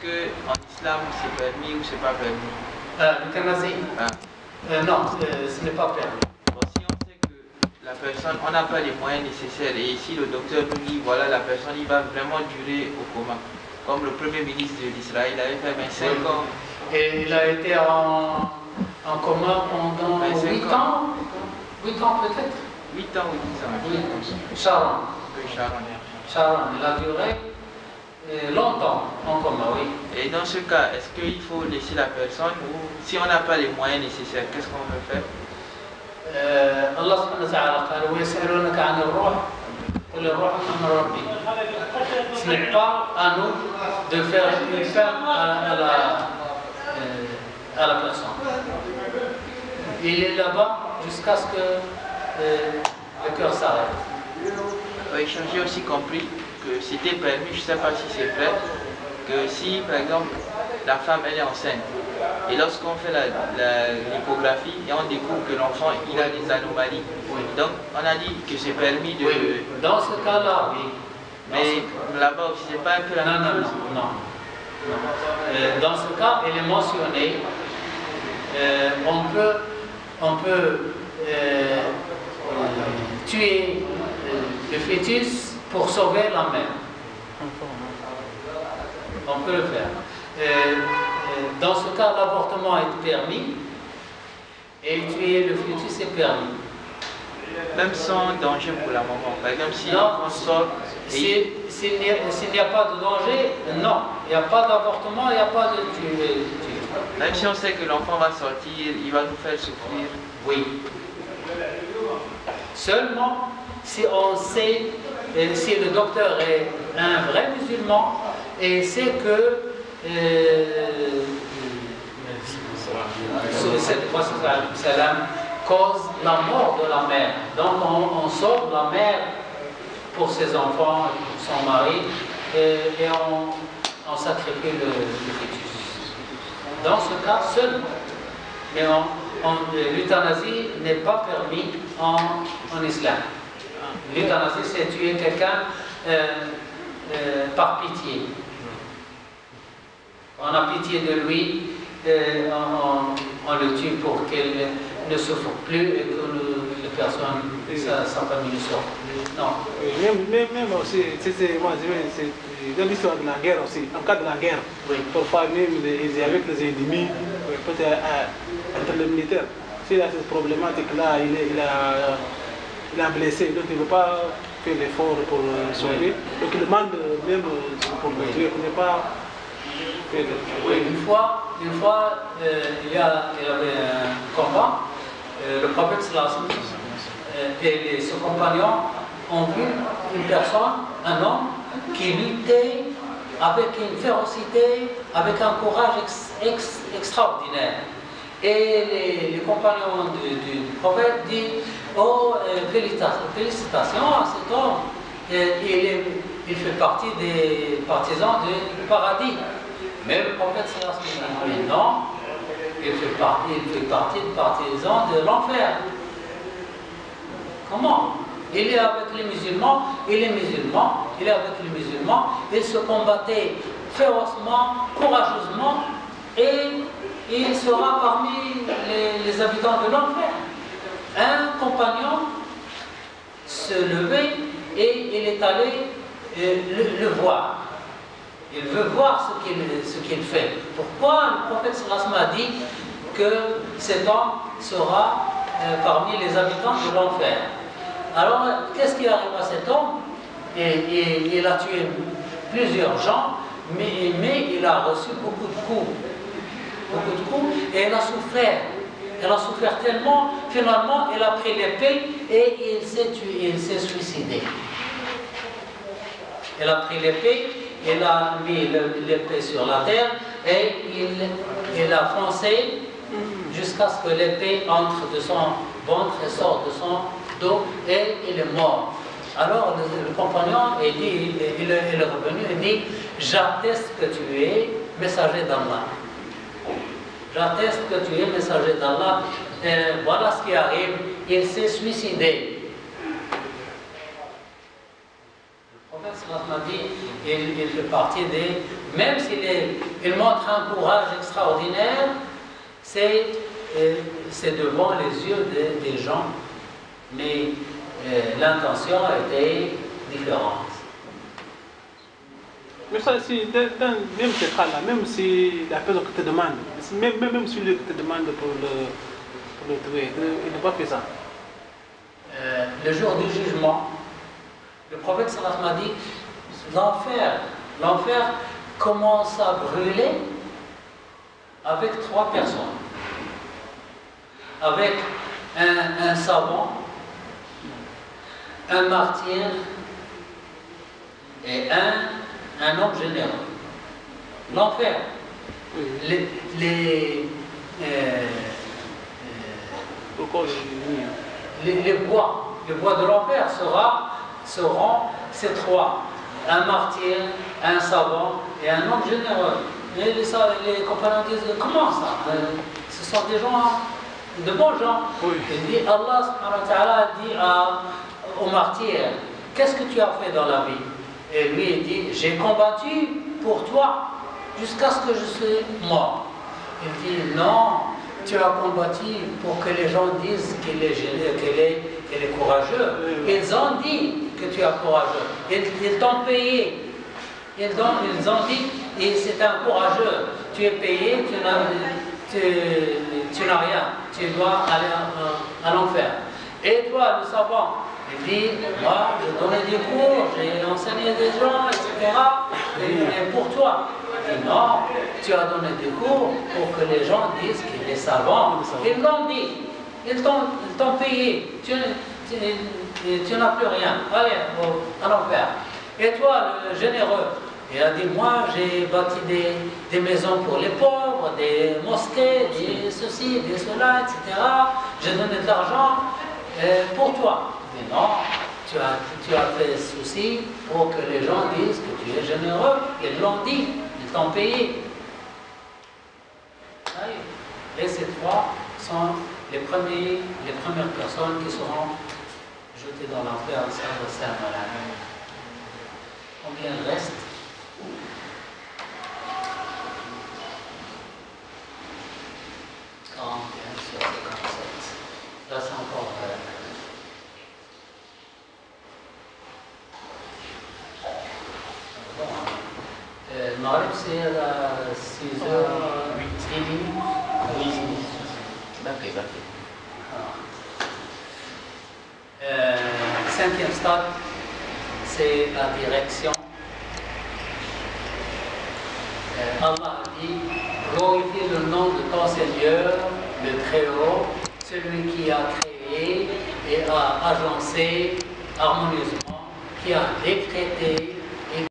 qu'en islam c'est permis ou c'est pas permis? L'euthanasie? Non, ce n'est pas permis. Bon, si on sait que la personne, on n'a pas les moyens nécessaires et ici le docteur nous dit voilà la personne il va vraiment durer au coma. Comme le premier ministre d'Israël avait fait 25 ans. Et il a été en coma pendant 8 ans. 8 ans peut-être? 8 ans ou 10 ans. Oui, Sharon. Oui, Sharon. Sharon, il a duré longtemps en coma, oui. Et dans ce cas, est-ce qu'il faut laisser la personne ou si on n'a pas les moyens nécessaires, qu'est-ce qu'on peut faire? Allah subhanahu wa ta'ala قال ويسألونك عن الروح قل الروح من أمر ربي. Ce n'est pas à nous de faire une fin à la personne. Il est là-bas jusqu'à ce que le cœur s'arrête. Oui, j'ai aussi compris que c'était permis, je ne sais pas si c'est vrai, que si par exemple la femme elle est enceinte et lorsqu'on fait l'échographie et on découvre que l'enfant il a des anomalies, donc on a dit que c'est permis de... Oui. Dans ce cas-là, oui. Mais là-bas aussi c'est pas un peu la même chose? Non. Dans ce cas, il est mentionné, on peut tuer le fœtus pour sauver la mère. On peut le faire. Dans ce cas, l'avortement est permis et tuer le fœtus est permis. Même sans danger pour la maman. Par exemple, si on sort... S'il n'y a pas de danger, non. Il n'y a pas d'avortement, il n'y a pas de tuer. Même si on sait que l'enfant va sortir, il va nous faire souffrir. Oui. Seulement si on sait, si le docteur est un vrai musulman et sait que cette cause la mort de la mère. Donc on sauve la mère pour ses enfants, pour son mari, et on sacrifie le fœtus. Dans ce cas seulement. Mais l'euthanasie n'est pas permis en islam. L'euthanasie, c'est tuer quelqu'un par pitié. On a pitié de lui, on le tue pour qu'il ne souffre plus et que les personnes, sa famille ne souffre plus. Non. Même aussi, moi, c'est dans l'histoire de la guerre aussi, en cas de la guerre, oui. Parfois même avec les ennemis, peut-être entre les militaires, s'il a cette problématique-là, il a blessé, donc il ne veut pas faire l'effort pour sauver, donc il demande même pour le tuer, il n'est pas... Oui, une fois il y avait un combat, le prophète et ses compagnons ont vu une personne, un homme, qui luttait avec une férocité, avec un courage extraordinaire. Et les compagnons du prophète disent oh, félicitations à cet homme, il fait partie des partisans du paradis. Mais le prophète dit non, il fait partie des partisans de l'enfer. Comment? Il est avec les musulmans, il est avec les musulmans, il se combattait férocement, courageusement, et il sera parmi les habitants de l'enfer. Un compagnon se levait et il est allé le voir. Il veut voir ce qu'il fait. Pourquoi le prophète sallallahu alayhi wa sallam a dit que cet homme sera parmi les habitants de l'enfer? Alors, qu'est-ce qui arrive à cet homme? Il a tué plusieurs gens, mais il a reçu beaucoup de coups. Et il a souffert. Elle a souffert tellement, finalement, il a pris l'épée et il s'est tué, il s'est suicidé. Il a pris l'épée, il a mis l'épée sur la terre et il a foncé jusqu'à ce que l'épée entre de son ventre et sort de son dos et il est mort. Alors le compagnon il est revenu et dit j'atteste que tu es messager d'Allah. J'atteste que tu es messager d'Allah. Voilà ce qui arrive. Il s'est suicidé. Le prophète m'a dit il fait partie même il montre un courage extraordinaire, c'est devant les yeux des gens, mais l'intention était différente. Mais ça, dans même ce cas-là, même si la personne qui te demande, même celui qui te demande pour le tuer, il n'a pas fait ça. Le jour du jugement, le prophète sallallahu alayhi wa sallam a dit l'enfer commence à brûler avec 3 personnes. Avec un savant, un martyr et un homme généreux. L'enfer. Les bois de l'enfer seront ces 3. Un martyr, un savant et un homme généreux. Et les compagnons disent, comment ça? Ce sont des gens, de bons gens. Oui. Il dit, Allah subhanahu wa ta'ala dit au martyr, qu'est-ce que tu as fait dans la vie? Et lui il dit, j'ai combattu pour toi jusqu'à ce que je sois mort. Il dit, non, tu as combattu pour que les gens disent qu'il est généreux, qu'il est courageux. Ils ont dit que tu es courageux. Ils t'ont payé. Ils ont dit, et c'est un courageux. Tu es payé, tu n'as rien. Tu dois aller à l'enfer. Et toi, le savant, il dit, moi, je donnais des cours, j'ai enseigné des gens, etc. Et pour toi, il dit, non, tu as donné des cours pour que les gens disent qu'il est savant. Ils l'ont dit, ils t'ont payé, tu n'as plus rien, allez à l'enfer. Et toi, le généreux, il a dit, moi, j'ai bâti des maisons pour les pauvres, des mosquées, des ceci, des cela, etc. J'ai donné de l'argent pour toi. Il dit, non, tu as fait ceci pour que les gens disent que tu es généreux. Ils l'ont dit, ils t'ont payé. Et ces 3 sont les premières personnes qui seront jetées dans l'enfer. Combien il reste? Sur 57. Là, c'est encore. Le Maghreb, c'est à 6h08. Oui. Cinquième stade, c'est la direction. Allah a dit, glorifie le nom de ton Seigneur, le Très-Haut, celui qui a créé et a agencé harmonieusement, qui a décrété